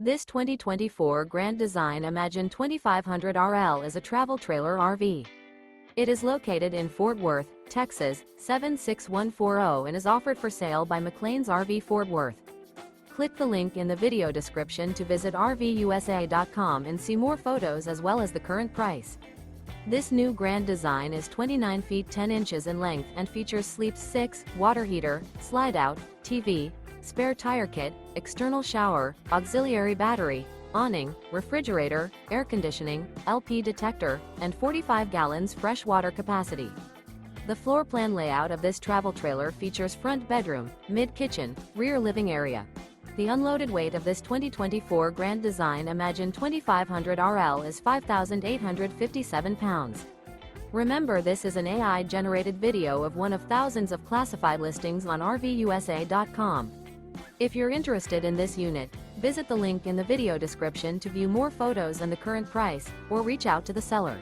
This 2024 Grand Design Imagine 2500 RL is a travel trailer RV. It is located in Fort Worth, Texas, 76140 and is offered for sale by McClain's RV Fort Worth. Click the link in the video description to visit RVUSA.com and see more photos as well as the current price. This new Grand Design is 29 feet 10 inches in length and features sleeps 6, water heater, slide-out, TV, spare tire kit, external shower, auxiliary battery, awning, refrigerator, air conditioning, LP detector, and 45 gallons fresh water capacity. The floor plan layout of this travel trailer features front bedroom, mid-kitchen, rear living area. The unloaded weight of this 2024 Grand Design Imagine 2500 RL is 5,857 pounds. Remember, this is an AI-generated video of one of thousands of classified listings on RVUSA.com. If you're interested in this unit, visit the link in the video description to view more photos and the current price, or reach out to the seller.